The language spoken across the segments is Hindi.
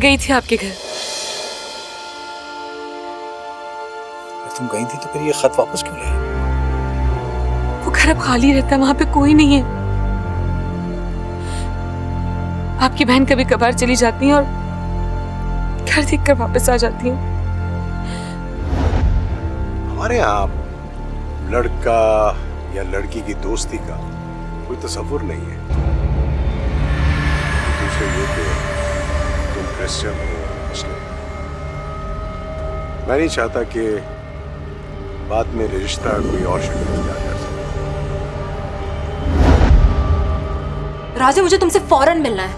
गई थी आपके घर। तुम गई थी तो फिर ये खत वापस क्यों लाई? वो घर अब खाली रहता है, वहां पे कोई नहीं है। आपकी बहन कभी कभार चली जाती है और घर देखकर वापस आ जाती है। हमारे यहाँ लड़का या लड़की की दोस्ती का कोई तस्वुर नहीं है। दूसरे ये कि तुम क्रिश्चियन हो, मुस्लिम। मैं नहीं चाहता कि बाद में रिश्ता कोई और शक्ल इख्तियार कर सके। राजा, मुझे तुमसे फौरन मिलना है।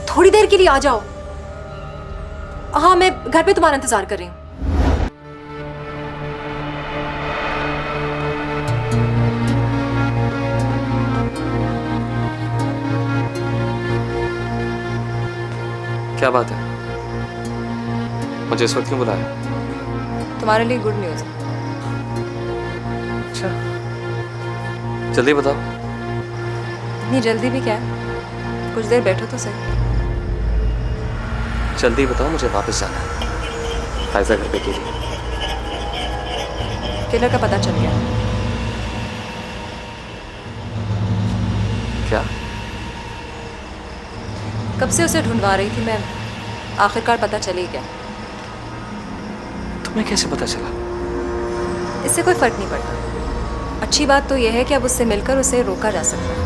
थोड़ी देर के लिए आ जाओ। हाँ, मैं घर पे तुम्हारा इंतजार कर रही हूँ। क्या बात है? मुझे इस वक्त क्यों बुलाया? तुम्हारे लिए गुड न्यूज़। अच्छा, जल्दी बताओ। इतनी जल्दी भी क्या है? कुछ देर बैठो तो सही। जल्दी बताओ, मुझे वापस जाना है फायजा घर पे के लिए। किलर का पता चल गया। क्या? कब से उसे ढूंढवा रही थी मैं, आखिरकार पता चल ही गया। तुम्हें कैसे पता चला? इससे कोई फर्क नहीं पड़ता। अच्छी बात तो यह है कि अब उससे मिलकर उसे रोका जा सकता है।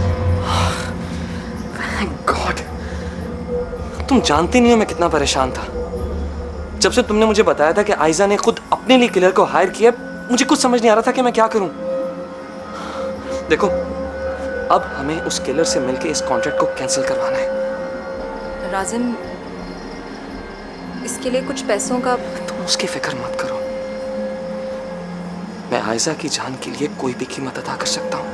Thank God! तुम जानती नहीं हो मैं कितना परेशान था। जब से तुमने मुझे बताया था कि आयजा ने खुद अपने लिए किलर को हायर किया, मुझे कुछ समझ नहीं आ रहा था कि मैं क्या करूं। देखो, अब हमें उस किलर से मिलकर इस कॉन्ट्रैक्ट को कैंसिल करवाना है। राजिम, इसके लिए कुछ पैसों का। तुम उसकी फिक्र मत करो। मैं आयजा की जान के लिए कोई भी कीमत अदा कर सकता हूं।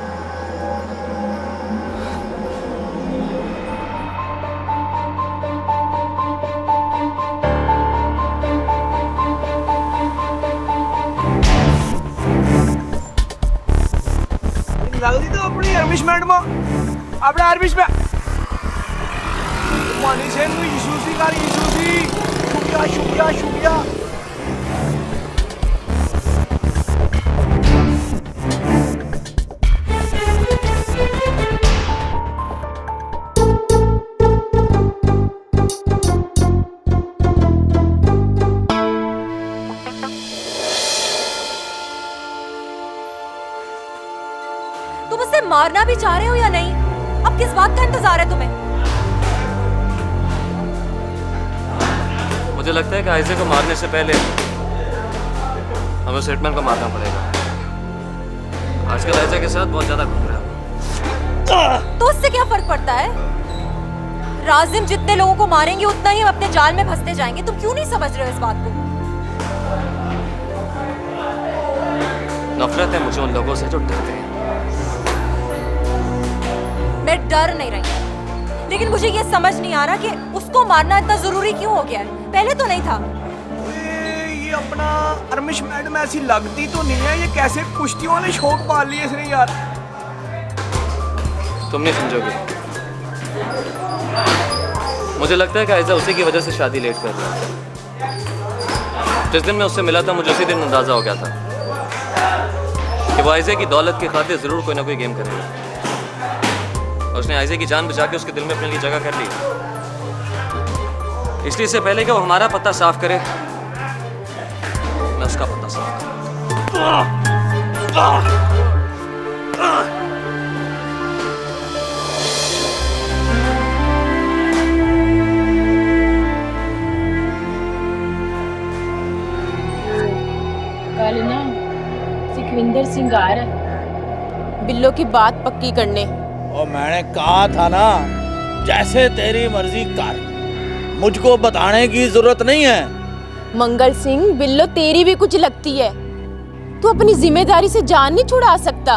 लगती तो अपनी अरबिश मैडम अपने अरबिश में मानी से यीशुसी का यीशुसी शुक्रिया शुक्रिया शुक्रिया। तुम उसे मारना भी चाह रहे हो या नहीं? अब किस बात का इंतजार है तुम्हें? मुझे लगता है कि आयजा को मारने से पहले हमें सेटमैन को मारना पड़ेगा। आजकल आयजा के साथ बहुत ज्यादा घूम रहा है। तो उससे क्या फर्क पड़ता है? राजिम जितने लोगों को मारेंगे उतना ही हम अपने जाल में फंसते जाएंगे। तुम क्यों नहीं समझ रहे हो इस बात को? नफरत है मुझे उन लोगों से जो डरते हैं। मैं डर नहीं रही, लेकिन मुझे ये समझ नहीं आ रहा कि उसको मारना इतना जरूरी क्यों हो गया है। पहले तो नहीं था। ये अपना अरबिश मैडम ऐसी लगती तो नहीं है। ये कैसे कुश्तियों वाले शौक पाल लिए इसने यार। तुम नहीं समझोगे। मुझे लगता है कि आयजा उसी की वजह से शादी लेट कर रहा है। जिस दिन मैं उससे मिला था मुझे उसी दिन अंदाजा हो गया था कि वो आयजा की दौलत की खातिर जरूर कोई ना कोई गेम करेगा। और उसने आयजा की जान बचा के उसके दिल में अपने लिए जगह कर ली। इसलिए इससे पहले कि वो हमारा पता साफ करे, मैं उसका पता साफ करूं। कल ना सुखविंदर सिंह आ रहा है बिल्लो की बात पक्की करने। और मैंने कहा था ना, जैसे तेरी मर्जी कर, मुझको बताने की जरूरत नहीं है। मंगल सिंह, बिल्लो तेरी भी कुछ लगती है। तू अपनी जिम्मेदारी से जान नहीं छुड़ा सकता।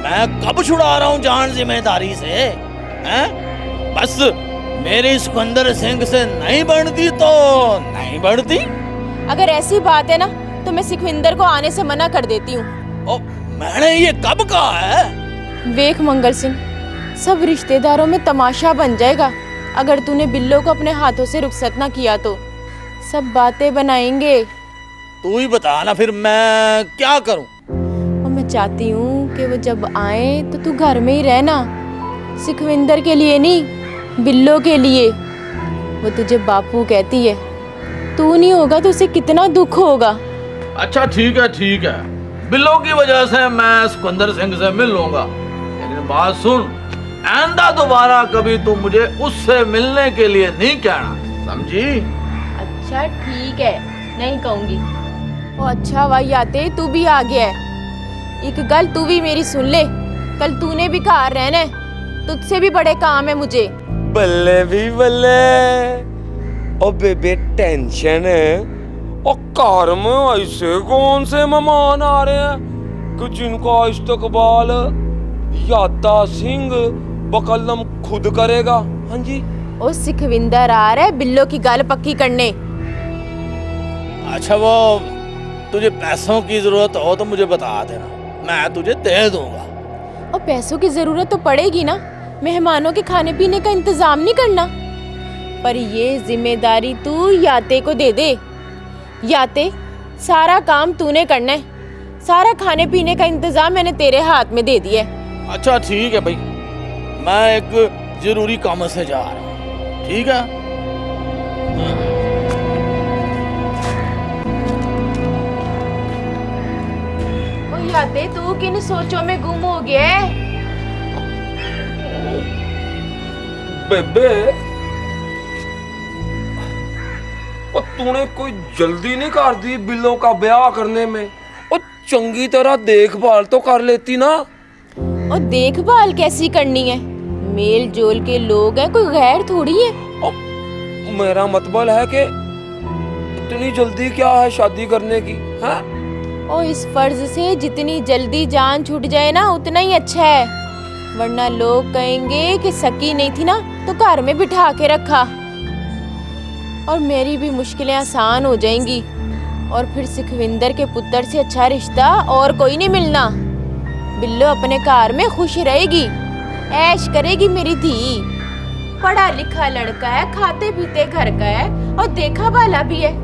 मैं कब छुड़ा रहा हूँ जान जिम्मेदारी से? हैं? बस मेरी सुखविंदर सिंह से नहीं बनती तो नहीं बनती। अगर ऐसी बात है ना तो मैं सुखविंदर को आने से मना कर देती हूँ। मैंने ये कब कहा है? वेख मंगल सिंह, सब रिश्तेदारों में तमाशा बन जाएगा अगर तूने बिल्लो को अपने हाथों से रुखसत ना किया तो सब बातें बनाएंगे। तू ही बता ना फिर मैं क्या करूं। और मैं चाहती हूँ कि वो जब आए तो तू घर में ही रहना, सुखविंदर के लिए नहीं, बिल्लो के लिए। वो तुझे बापू कहती है, तू नहीं होगा तो उसे कितना दुख होगा। अच्छा ठीक है, बिल्लो की वजह से मैं सिकंदर सिंह से मिल लूंगा, लेकिन बात सुन, आइंदा दोबारा कभी तू मुझे उससे मिलने के लिए नहीं कहना, समझी? अच्छा ठीक है, नहीं कहूंगी। ओ अच्छा भाई आते तू भी आ गया है। एक गल तू भी मेरी सुन ले, कल तूने भी घर रहना है, तुझसे भी बड़े काम है मुझे। बल्ले भी बल्ले। ओ बेबे टेंशन है, और कार में ऐसे कौन से मेहमान आ रहे हैं कि जिनका इस्तकबाल यादा सिंह बकलम खुद करेगा? हाँ जी। ओ सुखविंदर आ रहा है बिल्लो की गल पक्की करने। अच्छा वो तुझे पैसों की जरूरत हो तो मुझे बता देना, मैं तुझे दे दूंगा। और पैसों की जरूरत तो पड़ेगी ना, मेहमानों के खाने पीने का इंतजाम नहीं करना? पर ये जिम्मेदारी तू याते को दे दे। याते सारा काम तूने करना है, सारा खाने पीने का इंतजाम मैंने तेरे हाथ में दे दिया है। अच्छा ठीक है भाई, मैं एक जरूरी काम से जा रहा हूँ, ठीक है? ओ याते तू किन सोचों में गुम हो गया है? बेबे और तूने कोई जल्दी नहीं कर दी बिल्लों का ब्याह करने में? और चंगी तरह देखभाल तो कर लेती ना। और देखभाल कैसी करनी है? मेल जोल के लोग हैं, कोई गैर थोड़ी है। और मेरा मतलब है कि इतनी जल्दी क्या है शादी करने की? हाँ? और इस फर्ज से जितनी जल्दी जान छूट जाए ना उतना ही अच्छा है, वरना लोग कहेंगे कि सकी नहीं थी ना तो घर में बिठा के रखा, और मेरी भी मुश्किलें आसान हो जाएंगी, और फिर सुखविंदर के पुत्र से अच्छा रिश्ता और कोई नहीं मिलना। बिल्लो अपने घर में खुश रहेगी, ऐश करेगी मेरी धी। पढ़ा लिखा लड़का है, खाते पीते घर का है, और देखा भाला भी है।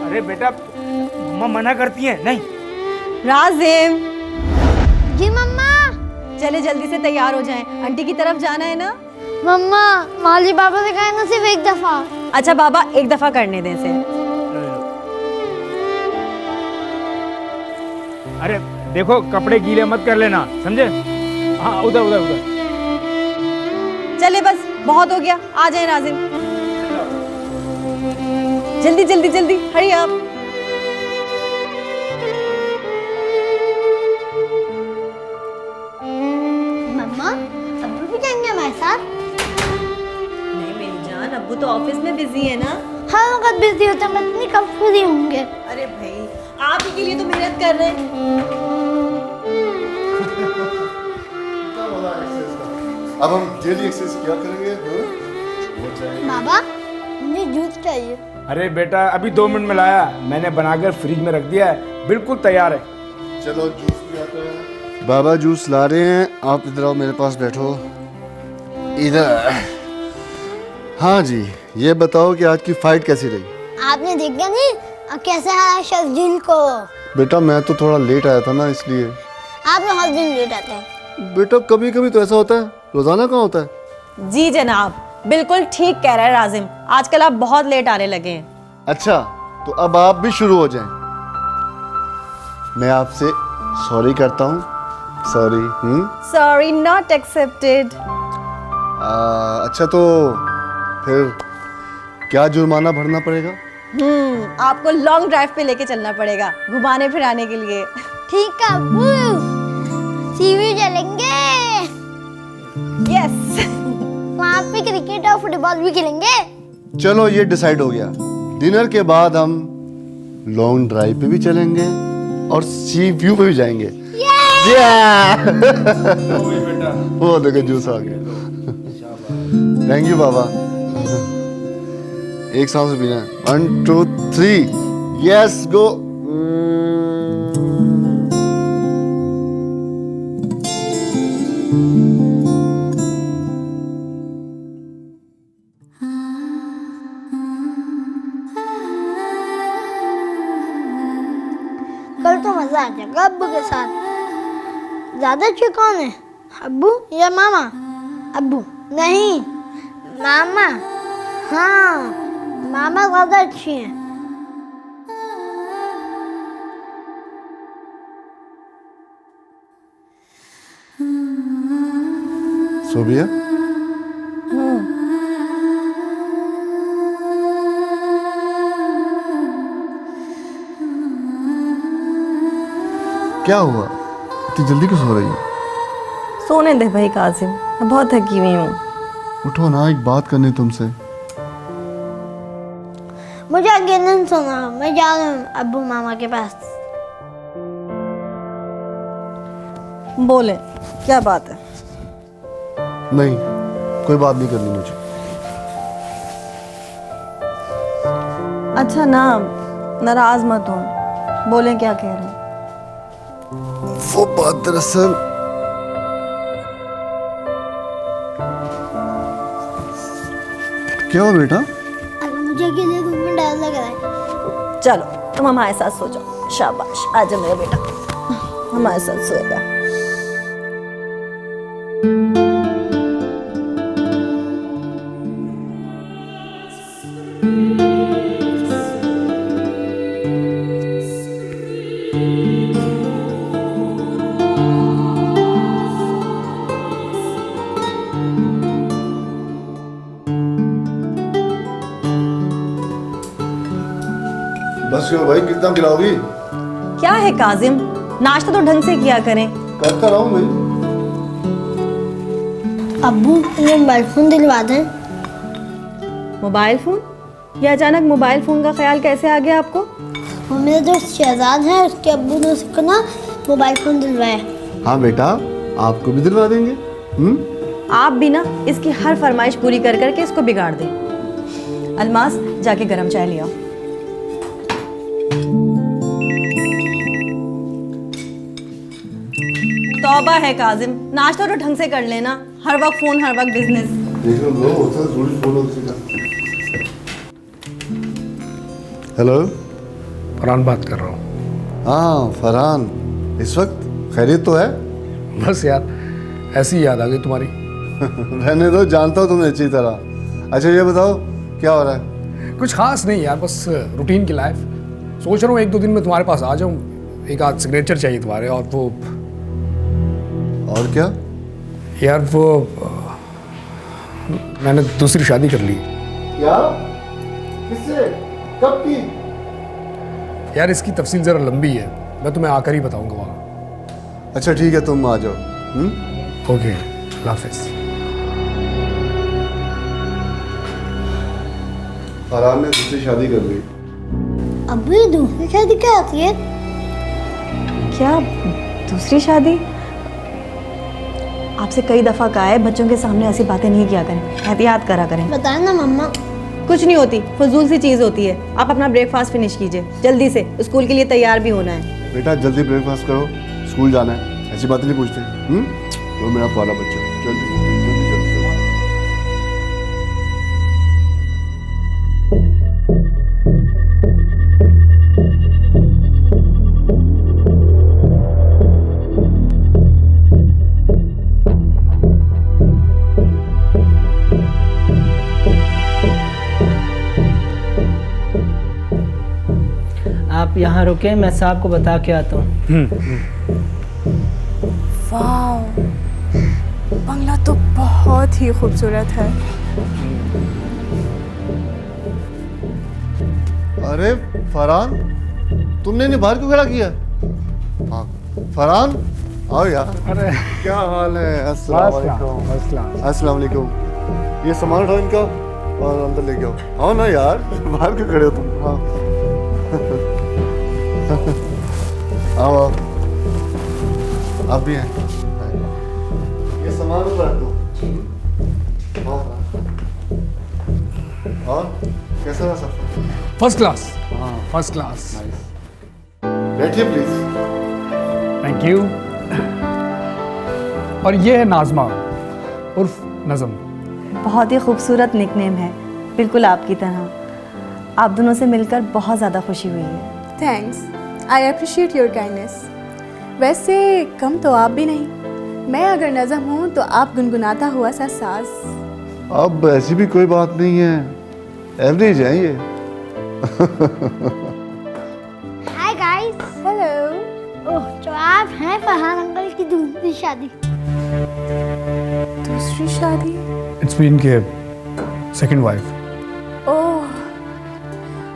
अरे बेटा, मम्मा मना करती है नहीं। राजिम, जी मम्मा। चले जल्दी से तैयार हो जाएं, आंटी की तरफ जाना है ना। मम्मा माली बाबा से कहे ना सिर्फ एक दफा। अच्छा बाबा, एक दफा करने दें इसे। अरे देखो, कपड़े गीले मत कर लेना, समझे? हाँ उधर उधर उधर। चले बस, बहुत हो गया, आ जाए राजिम। जल्दी जल्दी जल्दी, हरी आप। मम्मा अब्बू भी जाएंगे हमारे साथ? नहीं मेरी जान, अब्बू तो ऑफिस में बिजी है ना। हर वक्त बिजी होते हैं, पता नहीं कब फ्री होंगे। अरे भाई, आप ही के लिए तो मेहनत कर रहे हैं। अब हम डेली एक्सरसाइज क्या करेंगे? बाबा मुझे जूस चाहिए। अरे बेटा, अभी 2 मिनट में लाया, मैंने बनाकर फ्रिज में रख दिया है, बिल्कुल तैयार है। चलो जूस पिलाते हैं। बाबा जूस ला रहे हैं, आप इधर आओ, मेरे पास बैठो इधर। हाँ जी, ये बताओ कि आज की फाइट कैसी रही? आपने देखा नहीं कैसे हरा शर्जील को? बेटा मैं तो थोड़ा लेट आया था ना, इसलिए। आप लोग हर दिन लेट आते हैं। बेटा कभी कभी तो ऐसा होता है, रोजाना कहाँ होता है? जी जनाब, बिल्कुल ठीक कह रहा है राजिम, आजकल आप बहुत लेट आने लगे हैं। अच्छा, तो अब आप भी शुरू हो जाएं। मैं आपसे सॉरी करता हूँ। सॉरी। Sorry not accepted. अच्छा तो फिर क्या जुर्माना भरना पड़ेगा? आपको लॉन्ग ड्राइव पे लेके चलना पड़ेगा, घुमाने फिराने के लिए। ठीक है अब्बू, सीवी चलेंगे। यस। वहाँ पे क्रिकेट और फुटबॉल भी खेलेंगे। चलो ये डिसाइड हो गया, डिनर के बाद हम लॉन्ग ड्राइव पे भी चलेंगे और सी व्यू पे भी जाएंगे। वो देखो जूस आ गया। थैंक यू बाबा। एक सांस पीना है। 1 2 3 यस गो। कल तो मजा आ जाएगा अब्बू के साथ। ज्यादा अच्छे कौन है, अब्बू या मामा? अब्बू नहीं, मामा। हाँ, मामा ज्यादा अच्छी है। सोबिया क्या हुआ, इतनी जल्दी क्यों सो रही हो? सोने दे भाई कासिम, मैं बहुत थकी हुई हूँ। उठो ना, एक बात करनी तुमसे। मुझे अकेले नहीं सोना, मैं जा रहा हूँ अब्बू मामा के पास। बोले क्या बात है? नहीं, कोई बात नहीं करनी मुझे। अच्छा ना, नाराज मत हो, बोले क्या कह रहे हैं? वो बात दरअसल क्या हुआ बेटा? अगर मुझे अकेले रूम में डर लग रहा है। चलो तुम हमारे साथ सो जाओ। शाबाश, आजा मेरा बेटा, हमारे साथ सोएगा। बस क्यों भाई, कितना खिलाओगी? क्या है काजिम, नाश्ता तो ढंग से किया करें। करता रहूं भाई। अब्बू ये मोबाइल फोन दिलवा दें। Mobile phone? ये अचानक मोबाइल फोन का ख्याल कैसे आ गया आपको? वो मेरा दोस्त शहजाद है, उसके अब्बू ने उसको ना मोबाइल फोन दिलवाया। हाँ बेटा, आपको भी दिलवा देंगे। आप भी ना इसकी हर फरमाइश पूरी कर करके इसको बिगाड़ दें। अलमास, जाके गरम चाय ले आओ। तौबा है काजिम, नाश्ता तो ढंग से कर लेना, हर वक्त फोन, हर वक्त बिजनेस। हेलो, फरहान बात कर रहा हूँ। हाँ फरहान, इस वक्त खैरियत तो है? बस यार ऐसी याद आ गई तुम्हारी। रहने दो, जानता हूँ तुम्हें अच्छी तरह। अच्छा ये बताओ क्या हो रहा है? कुछ खास नहीं यार, बस रूटीन की लाइफ। सोच रहा हूँ 1-2 दिन में तुम्हारे पास आ जाऊँ, एक आध सिग्नेचर चाहिए तुम्हारे। और वो और क्या? यार वो मैंने दूसरी शादी कर ली। क्या? किससे? कब की? यार इसकी तफसील ज़रा लंबी है, मैं तुम्हें आकर ही बताऊंगा वहाँ। अच्छा ठीक है, तुम आ जाओ। ओके, अल्लाह हाफिज़। फरहान ने दूसरी शादी कर ली। अब्बू ये दूसरी शादी क्या होती है? क्या दूसरी शादी? आपसे कई दफा कहा है बच्चों के सामने ऐसी बातें नहीं किया करें, एहतियात करा करें। बताए ना मम्मा। कुछ नहीं होती, फजूल सी चीज होती है। आप अपना ब्रेकफास्ट फिनिश कीजिए जल्दी से, स्कूल के लिए तैयार भी होना है। बेटा जल्दी ब्रेकफास्ट करो, स्कूल जाना है, ऐसी बातें नहीं पूछते। वो मेरा प्यारा बच्चा, जल्दी जल्दी जल्दी जल्दी। आप यहाँ रुके, मैं साहब को बता के आता हूँ। वाह, बंगला तो बहुत ही खूबसूरत है। अरे फरहान, तुमने इन्हें बाहर क्यों खड़ा किया? हाँ फरहान, आओ यार। अरे क्या हाल है? अस्सलाम वालेकुम। ये सामान उठाओ इनका और अंदर लेके आओ। आओ ना यार, बाहर क्यों खड़े हो तुम? हाँ आओ आओ, आप भी हैं। ये सामान रख दो। और कैसा रहा सफर? फर्स्ट क्लास, हाँ फर्स्ट क्लास। बैठिए प्लीज। Thank you. और ये है नाजमा उर्फ नज़म। बहुत ही खूबसूरत निकनेम है, बिल्कुल आपकी तरह। आप दोनों से मिलकर बहुत ज़्यादा खुशी हुई है। Thanks, I appreciate your kindness. वैसे कम तो आप भी नहीं। मैं अगर नज़म हूँ तो आप गुनगुनाता हुआ सा साज। अब ऐसी भी कोई बात नहीं है, एवरेज है ये। Hi guys. हेलो। ओह, तो आप हैं फरहान अंकल की दूसरी शादी। दूसरी शादी? इट्स बीन के सेकंड वाइफ। ओह,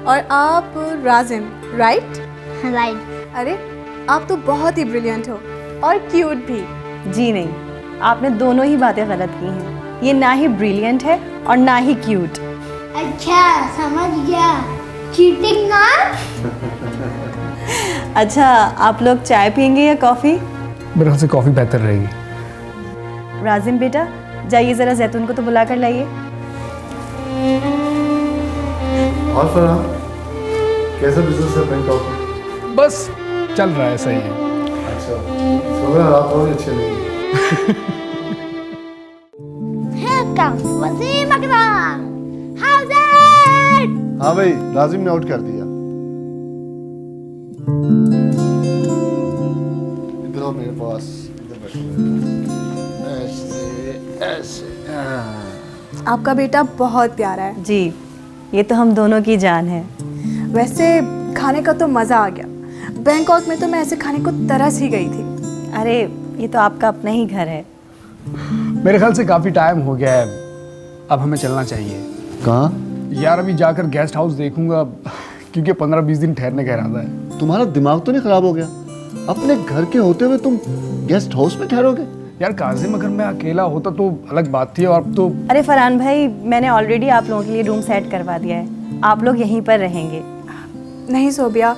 और आप राजिम, राइट? राइट। अरे आप तो बहुत ही ब्रिलियंट हो और क्यूट भी। जी नहीं, आपने दोनों ही बातें गलत की हैं। ये ना ही ब्रिलियंट है और ना ही क्यूट। अच्छा, समझ गया। चीटिंग ना। अच्छा, आप लोग चाय पियेंगे या कॉफ़ी? मेरे ख्याल से कॉफ़ी बेहतर रहेगी। राजिम बेटा, जाइए ज़रा जैतून को तो बुला कर लाइए। और फरहान, कैसा बिजनेस है बैंकॉक में? बस चल रहा है, सही है। अच्छा, सुबह रात और भी अच्छे नहीं। Here comes Wasim Akram. How's it? हाँ भाई, राजिम ने आउट कर दिया। इधर आओ मेरे पास, इधर बैठो मेरे पास। ऐसे ऐसे। आपका बेटा बहुत प्यारा है। जी, ये तो हम दोनों की जान है। वैसे खाने का तो मज़ा आ गया। बैंकॉक में तो मैं ऐसे खाने को तरस ही गई थी। अरे ये तो आपका अपना ही घर है। मेरे ख्याल से काफ़ी टाइम हो गया है, अब हमें चलना चाहिए। कहाँ? यार अभी जाकर गेस्ट हाउस देखूंगा, क्योंकि 15-20 दिन ठहरने का इरादा है। तुम्हारा दिमाग तो नहीं खराब हो गया? अपने घर के होते हुए तुम गेस्ट हाउस में ठहरोगे? यार काजिम, अगर मैं अकेला होता तो अलग बात थी, और अब तो। अरे फरहान भाई, मैंने ऑलरेडी आप लोगों के लिए रूम सेट करवा दिया है, आप लोग यहीं पर रहेंगे। नहीं सोबिया,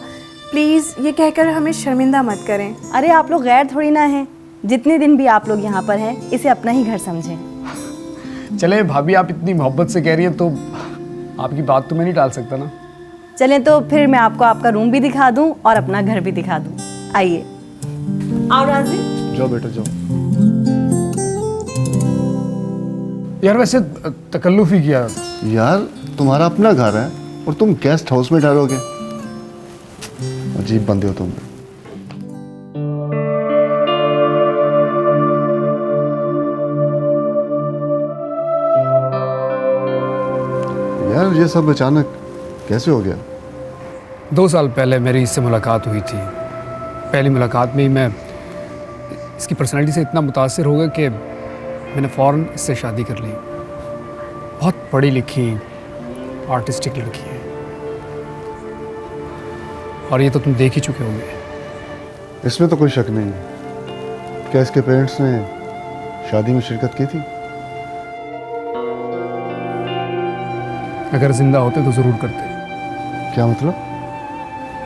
प्लीज़ ये कहकर हमें शर्मिंदा मत करें। अरे आप लोग गैर थोड़ी ना हैं, जितने दिन भी आप लोग यहाँ पर हैं इसे अपना ही घर समझें। चले भाभी, आप इतनी मोहब्बत से कह रही हैं तो आपकी बात तो मैं नहीं टाल सकता ना। चलें तो फिर मैं आपको आपका रूम भी दिखा दूँ और अपना घर भी दिखा दूँ। आइए। आओ राजी। जाओ बेटा जाओ। यार वैसे तकल्लुफ ही किया। यार तुम्हारा अपना घर है और तुम गेस्ट हाउस में ठहरोगे? अजीब बंदे हो तुम। यार ये सब अचानक कैसे हो गया? 2 साल पहले मेरी इससे मुलाकात हुई थी। पहली मुलाकात में ही मैं इसकी पर्सनैलिटी से इतना मुतासिर हो गया कि मैंने फ़ौरन इससे शादी कर ली। बहुत पढ़ी लिखी आर्टिस्टिक लड़की है, और ये तो तुम देख ही चुके होंगे। इसमें तो कोई शक नहीं। क्या इसके पेरेंट्स ने शादी में शिरकत की थी? अगर जिंदा होते तो ज़रूर करते। क्या मतलब?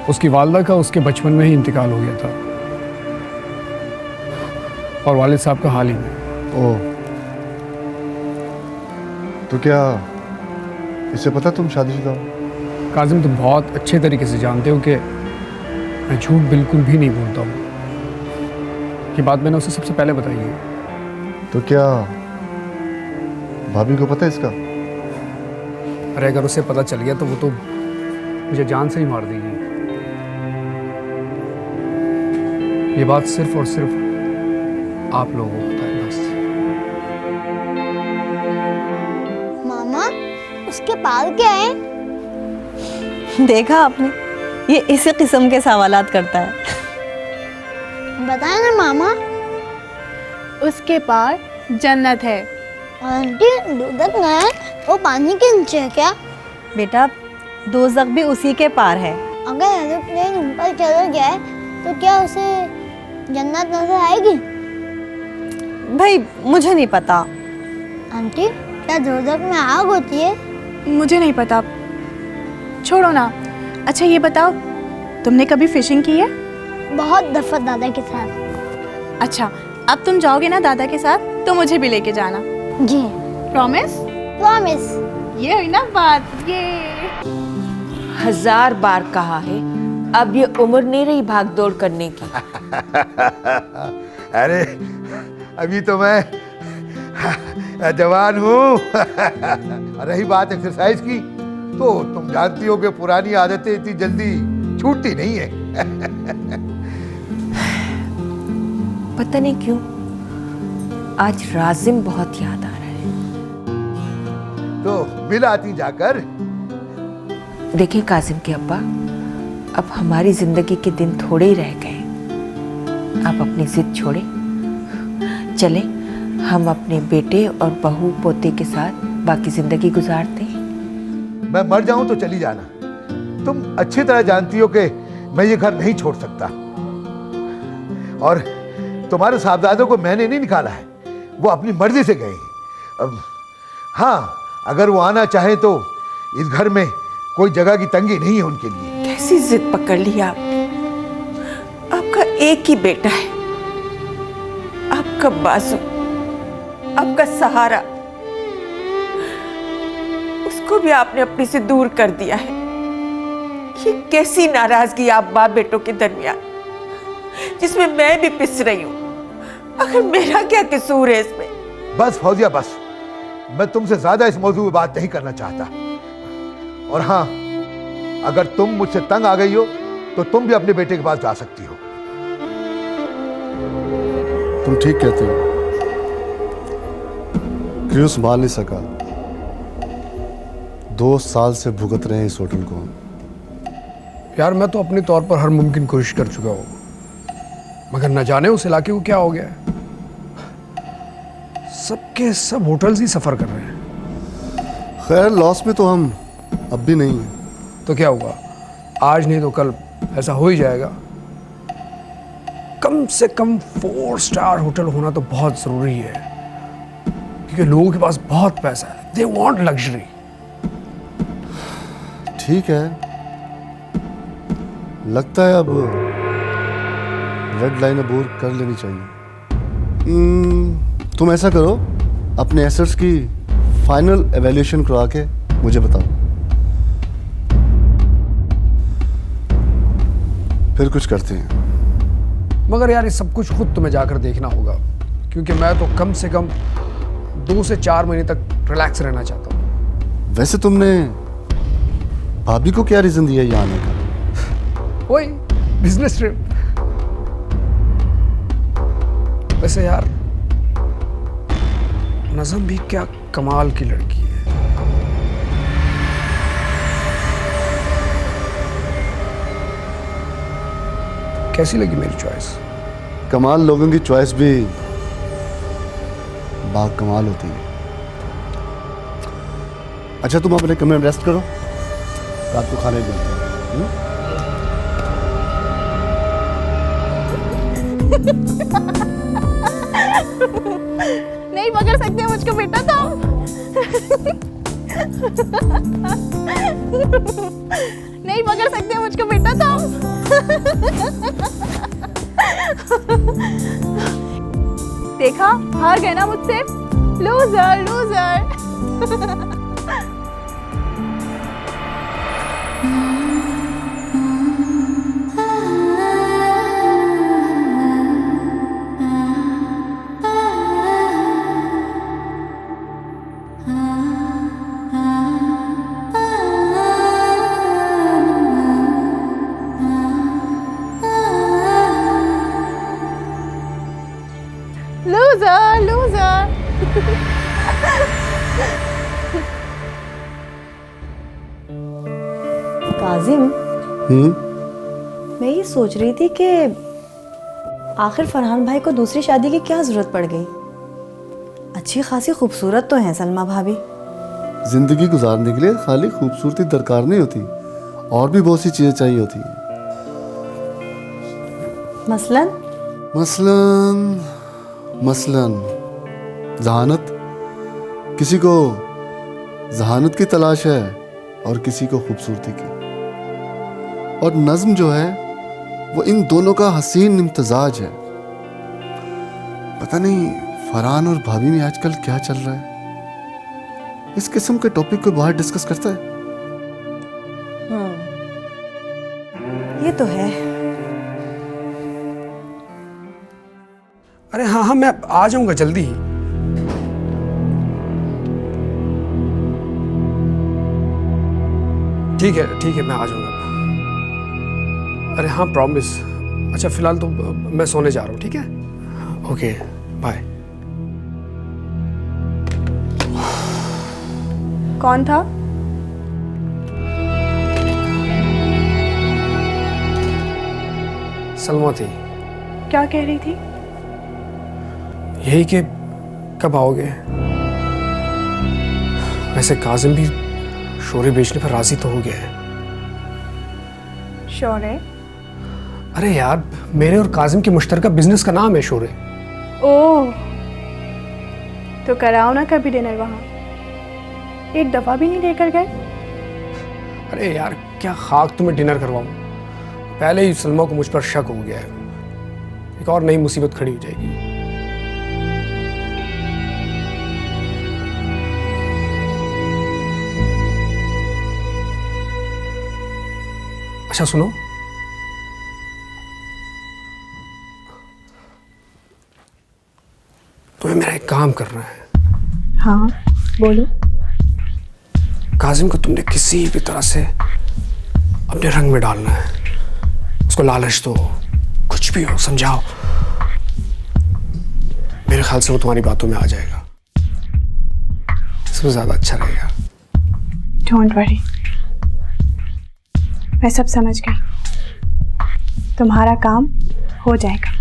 उसकी वालदा का उसके बचपन में ही इंतकाल हो गया था, और वालिद साहब का हाल ही में। ओह, तो क्या इसे पता तुम शादीशुदा हो? काजिम, तुम बहुत अच्छे तरीके से जानते हो कि मैं झूठ बिल्कुल भी नहीं बोलता हूँ। ये बात मैंने उसे सबसे पहले बताई है। तो क्या भाभी को पता है इसका? अरे अगर उसे पता चल गया तो वो तो मुझे जान से ही मार देगी। ये बात सिर्फ और सिर्फ आप लोगों को पता है बस। मामा, उसके पास क्या है? देखा आपने, ये इसी किस्म के सवालात करता है। बताए ना मामा। उसके पार जन्नत है। आंटी, दोज़ख ना है, वो पानी के नीचे है क्या? बेटा, दोज़ख भी उसी के पार है। अगर एरोप्लेन ऊपर चला जाए तो क्या उसे जन्नत नजर आएगी? भाई मुझे नहीं पता। आंटी, क्या दोज़ख में आग होती है? मुझे नहीं पता, छोड़ो ना। अच्छा ये बताओ, तुमने कभी फिशिंग की है? बहुत दफा दादा के साथ। अच्छा, अब तुम जाओगे ना दादा के साथ तो मुझे भी लेके जाना। जी प्रॉमिस? प्रॉमिस। ये हुई ना बात। ये 1000 बार कहा है, अब ये उम्र नहीं रही भाग दौड़ करने की। अरे अभी तो मैं जवान हूँ। रही बात एक्सरसाइज की, तो तुम जानती हो कि पुरानी आदतें इतनी जल्दी छूटती नहीं है। पता नहीं क्यों आज राजिम बहुत याद आ रहा है। तो मिल आती जाकर। देखें काजिम के अब्बा, अब हमारी जिंदगी के दिन थोड़े ही रह गए। आप अपनी जिद छोड़े, चले हम अपने बेटे और बहू पोते के साथ बाकी जिंदगी गुजारते हैं। मैं मर जाऊं तो चली जाना। तुम अच्छी तरह जानती हो कि मैं ये घर नहीं छोड़ सकता, और तुम्हारे साहबजादों को मैंने नहीं निकाला है, वो अपनी मर्जी से गए हैं। अब हाँ, अगर वो आना चाहे तो इस घर में कोई जगह की तंगी नहीं है उनके लिए। कैसी जिद पकड़ ली आपने? आपका एक ही बेटा है, आपका बाजू, आपका सहारा, उसको भी आपने अपने से दूर कर दिया है। ये कैसी नाराजगी आप बाप बेटों के दरमियान, जिसमें मैं भी पिस रही हूं। आखिर मेरा क्या कसूर है इसमें? बस फौजिया बस, मैं तुमसे ज्यादा इस मौजू में बात नहीं करना चाहता। और हाँ, अगर तुम मुझसे तंग आ गई हो तो तुम भी अपने बेटे के पास जा सकती हो। तुम ठीक कहते हो। क्यों संभाल नहीं सका, 2 साल से भुगत रहे हैं इस होटल को। यार मैं तो अपने तौर पर हर मुमकिन कोशिश कर चुका हूँ, मगर न जाने उस इलाके को क्या हो गया है। सबके सब होटल्स ही सफर कर रहे हैं। खैर लॉस में तो हम अब भी नहीं हैं। तो क्या हुआ, आज नहीं तो कल ऐसा हो ही जाएगा। कम से कम 4 स्टार होटल होना तो बहुत जरूरी है, क्योंकि लोगों के पास बहुत पैसा है। They want luxury. ठीक है, लगता है अब रेड लाइन अबूर कर लेनी चाहिए। तुम ऐसा करो, अपने एसेट्स की फाइनल एवेल्यूएशन करवा के मुझे बताओ, फिर कुछ करते हैं। मगर यार ये सब कुछ खुद तुम्हें जाकर देखना होगा, क्योंकि मैं तो कम से कम 2 से 4 महीने तक रिलैक्स रहना चाहता हूँ। वैसे तुमने भाभी को क्या रीजन दिया यहाँ आने का? वही बिजनेस ट्रिप। वैसे यार नज़म भी क्या कमाल की लड़की है। कैसी लगी मेरी चॉइस? कमाल लोगों की चॉइस भी बाकमाल होती है। अच्छा तुम अपने कमरे में रेस्ट करो, रात को खाने मिलते हैं। नहीं पकड़ सकते मुझको बेटा तुम। नहीं पकड़ सकते मुझको बेटा तुम। देखा, हार गए ना मुझसे। Loser loser. Loser loser. Kazim, मैं ये सोच रही थी कि आखिर फरहान भाई को दूसरी शादी की क्या जरूरत पड़ गई। अच्छी खासी खूबसूरत तो हैं सलमा भाभी। जिंदगी गुजारने के लिए खाली खूबसूरती दरकार नहीं होती, और भी बहुत सी चीजें चाहिए होती हैं। मसलन मसलन जहानत। किसी को जहानत की तलाश है और किसी को खूबसूरती की। और नज्म जो है वो इन दोनों का हसीन इम्तिजाज है। पता नहीं फरहान और भाभी में आजकल क्या चल रहा है। इस किस्म के टॉपिक को बाहर डिस्कस करता है। ये तो है। अरे हाँ हाँ, मैं आ जाऊंगा जल्दी ही। ठीक है, मैं आ जाऊंगा। अरे हाँ, प्रॉमिस। अच्छा फिलहाल तो मैं सोने जा रहा हूँ, ठीक है? Okay, bye. कौन था? सलमा थी। क्या कह रही थी? यही कि कब आओगे। वैसे काजिम भी शोरे बेचने पर राजी तो हो गया है। शोरे? अरे यार, मेरे और काजिम के मुश्तरका बिजनेस का नाम है शोरे। ओह, तो कराओ ना कभी डिनर वहाँ। एक दफा भी नहीं लेकर गए? अरे यार, क्या खाक तुम्हें डिनर करवाऊं। पहले ही सलमा को मुझ पर शक हो गया है। एक और नई मुसीबत खड़ी हो जाएगी। अच्छा सुनो, तुम्हें मेरा एक काम करना है। हाँ बोलो। काजिम को तुमने किसी भी तरह से अपने रंग में डालना है। उसको लालच दो, कुछ भी हो, समझाओ। मेरे ख्याल से वो तुम्हारी बातों में आ जाएगा। इसमें ज्यादा अच्छा रहेगा। डोंट वरी, मैं सब समझ गई। तुम्हारा काम हो जाएगा।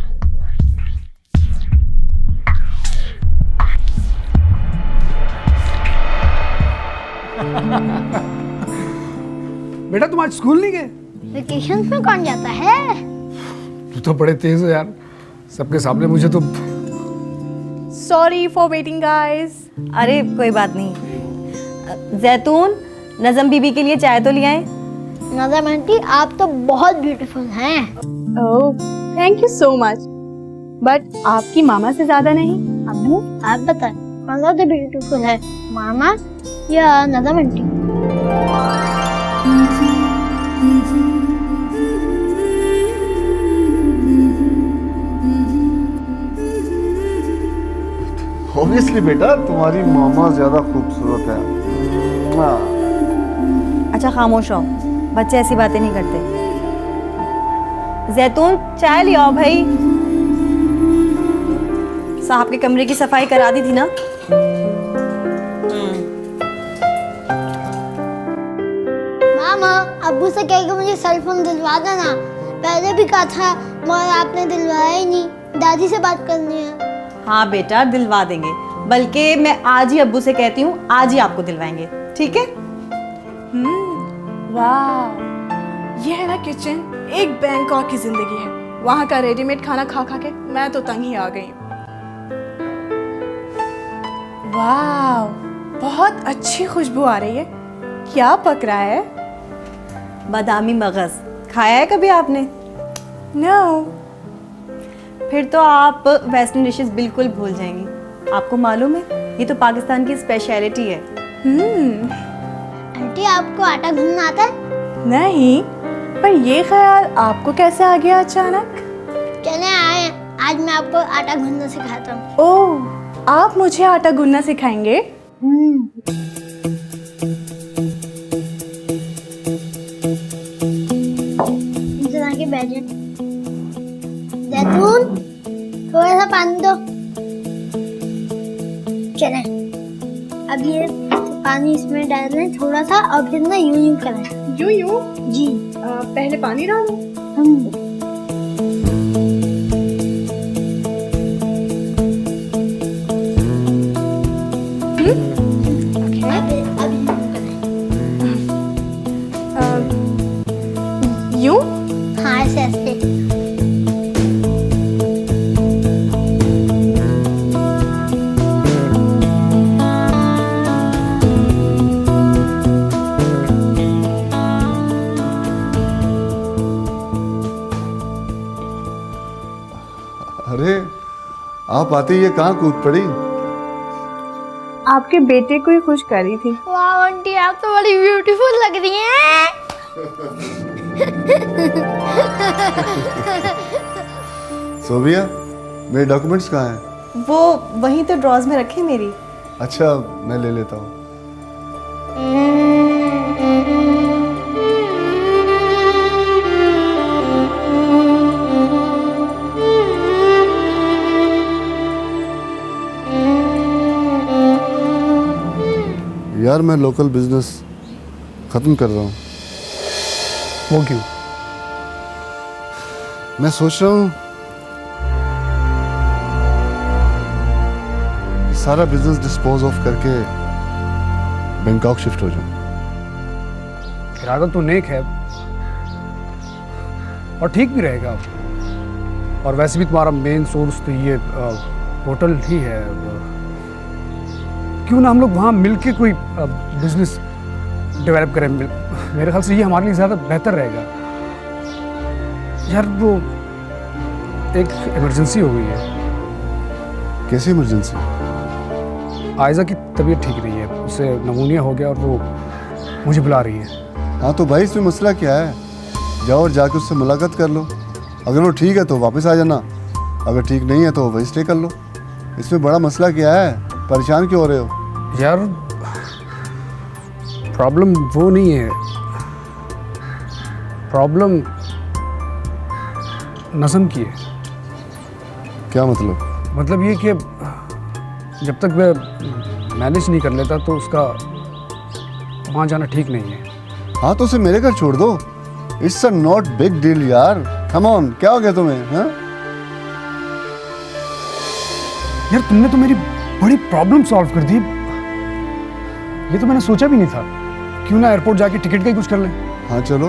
बेटा तुम आज स्कूल नहीं गए? वेकेशंस में कौन जाता है? तू तो बड़े तेज हो यार, सबके सामने मुझे तो। Sorry for waiting guys. अरे कोई बात नहीं। जैतून, नज़म बीबी के लिए चाय तो ले आए। नज़म आंटी, आप तो बहुत ब्यूटीफुल हैं। Oh, thank you so much. But आपकी मामा से ज्यादा नहीं। अम्मू, आप बताएं कौन ज्यादा ब्यूटीफुल है, मामा या नज़म आंटी? ऑब्वियसली बेटा, तुम्हारी मामा ज्यादा खूबसूरत है। अच्छा खामोश रहो, बच्चे ऐसी बातें नहीं करते। जैतून, चाय ले आओ भाई। साहब के कमरे की सफाई करा दी थी ना? मामा, अब्बू से कह के मुझे सेल फोन दिलवा देना। पहले भी कहा था मगर आपने दिलवाया ही नहीं। दादी से बात करनी है। हाँ बेटा, दिलवा देंगे। बल्कि मैं आज ही अब्बू से कहती हूँ, आज ही आपको दिलवाएंगे, ठीक है? वाह, ये है ना किचन, एक बैंकॉक की जिंदगी है। वहाँ का रेडीमेड खाना खा खा के मैं तो तंग ही आ गई। वाह, बहुत अच्छी खुशबू आ रही है। क्या पक रहा है? बादामी मगज खाया है कभी आपने? नो। फिर तो आप वेस्टर्न डिशेस बिल्कुल भूल जाएंगी। आपको मालूम है, ये तो पाकिस्तान की स्पेशलिटी है। आंटी, आपको आटा गूंथना आता है? नहीं, पर ये ख्याल आपको कैसे आ गया अचानक? चले आए, आज मैं आपको आटा गूंथना सिखाता हूँ। ओह, आप मुझे आटा गूंथना सिखाएंगे? जरा के बैठ जाए। जैतून, थोड़ा सा पानी दो। चले, अब ये पानी इसमें डालना है थोड़ा सा, और फिर ना यूं यूं करना है। यूं यूं? जी। पहले पानी डालो। यूं? हाँ, ऐसे ऐसे। आप आते ही ये कहाँ कूद पड़ी? आपके बेटे को ही खुश कर रही थी। वाह आंटी आप तो बड़ी ब्यूटीफुल लग रही हैं। सोबिया, मेरे डॉक्यूमेंट्स कहाँ हैं? वो वहीं तो ड्रॉज में रखे मेरी। अच्छा, मैं ले लेता हूँ। यार मैं लोकल बिजनेस खत्म कर रहा हूँ। वो क्यों? मैं सोच रहा हूँ सारा बिजनेस डिस्पोज ऑफ करके बैंकॉक शिफ्ट हो जाऊं। इरादा तो नेक है और ठीक भी रहेगा। और वैसे भी तुम्हारा मेन सोर्स तो ये होटल ही है। क्यों ना हम लोग वहाँ मिलके कोई बिजनेस डेवलप करें? मेरे ख्याल से ये हमारे लिए ज़्यादा बेहतर रहेगा। यार वो एक इमरजेंसी हो गई है। कैसी इमरजेंसी? आयजा की तबीयत ठीक नहीं है, उसे नमूनिया हो गया और वो मुझे बुला रही है। हाँ तो भाई इसमें मसला क्या है? जाओ और जाके उससे मुलाकात कर लो। अगर वो ठीक है तो वापस आ जाना, अगर ठीक नहीं है तो वही स्टे कर लो। इसमें बड़ा मसला क्या है? परेशान क्यों हो रहे हो? यार प्रॉब्लम वो नहीं है, प्रॉब्लम नज़म की है। क्या मतलब? मतलब ये कि जब तक मैं मैनेज नहीं कर लेता तो उसका वहाँ जाना ठीक नहीं है। हाँ तो उसे मेरे घर छोड़ दो। It's a not big deal यार, कम ऑन। क्या हो गया तुम्हें? हाँ यार तुमने तो मेरी बड़ी प्रॉब्लम सॉल्व कर दी। ये तो मैंने सोचा भी नहीं था। क्यों ना एयरपोर्ट जाके टिकट का ही कुछ कर लें? हाँ चलो।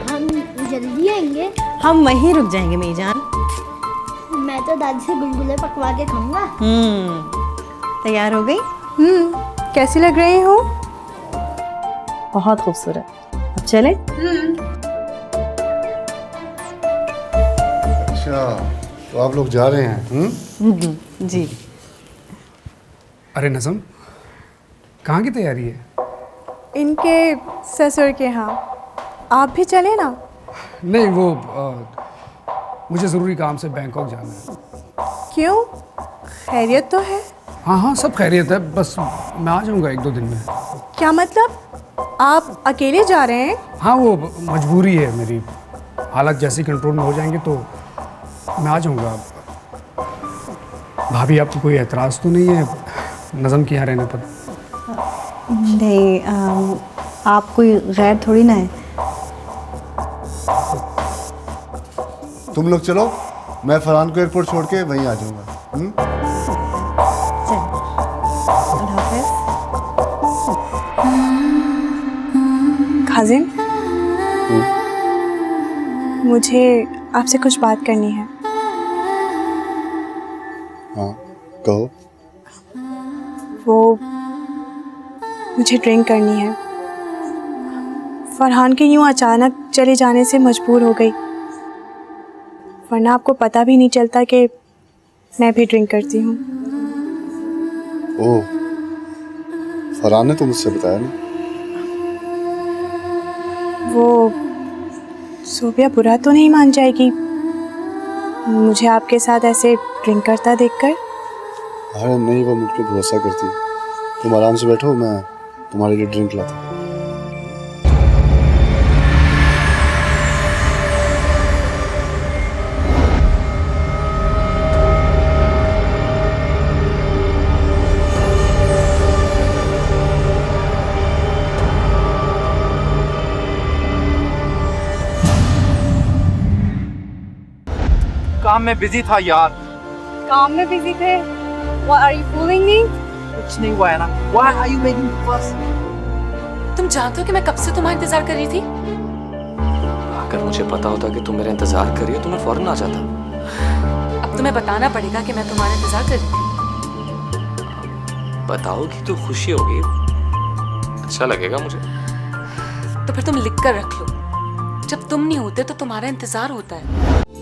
हम जल्दी आएंगे। हम वहीं रुक जाएंगे मेरी जान। मैं तो दादी से गुलगुले पकवा के खाऊंगा। तैयार हो गई? कैसी लग रही हो? बहुत खूबसूरत। अब चले? अच्छा तो आप लोग जा रहे हैं? जी। अरे नज़म, कहाँ की तैयारी है? इनके ससुर के यहाँ। आप भी चले ना? नहीं वो मुझे ज़रूरी काम से बैंकॉक जाना है। क्यों? खैरियत तो है? हाँ हाँ सब खैरियत है, बस मैं आ जाऊँगा 1-2 दिन में। क्या मतलब? आप अकेले जा रहे हैं? हाँ वो मजबूरी है मेरी। हालात जैसे कंट्रोल में हो जाएंगे तो मैं आ जाऊँगा। भाभी आपको कोई एतराज़ तो नहीं है नज़म के यहाँ रहने पर? नहीं आप कोई गैर थोड़ी ना है। तुम लोग चलो, मैं फरहान को एयरपोर्ट छोड़ के वहीं आ जाऊंगा। खाजिम, मुझे आपसे कुछ बात करनी है। हाँ कहो। वो मुझे ड्रिंक करनी है। फरहान के यूँ अचानक चले जाने से मजबूर हो गई, वरना आपको पता भी नहीं चलता कि मैं भी ड्रिंक करती हूँ। ओह, फरहान ने तो मुझसे बताया ना। वो सोबिया बुरा तो नहीं मान जाएगी मुझे आपके साथ ऐसे ड्रिंक करता देखकर? अरे नहीं, वो मुझ पर भरोसा करती है। तुम आराम से बैठो, मैं तुम्हारे लिए ड्रिंक लाता हूँ। काम में बिजी था यार। काम में बिजी थे? What are you fooling me? कुछ नहीं हुआ है ना। Why are you making fuss? तुम जानते हो कि मैं कब से तुम्हारा इंतजार कर रही थी? अगर मुझे पता होता कि तुम मेरा इंतजार कर रही हो तो मैं फौरन आ जाता। अब तुम्हें बताना पड़ेगा कि मैं तुम्हारा इंतजार कर रही थी। बताओगी तो खुशी होगी, अच्छा लगेगा मुझे। तो फिर तुम लिख कर रख लो, जब तुम नहीं होते तो तुम्हारा इंतजार होता है।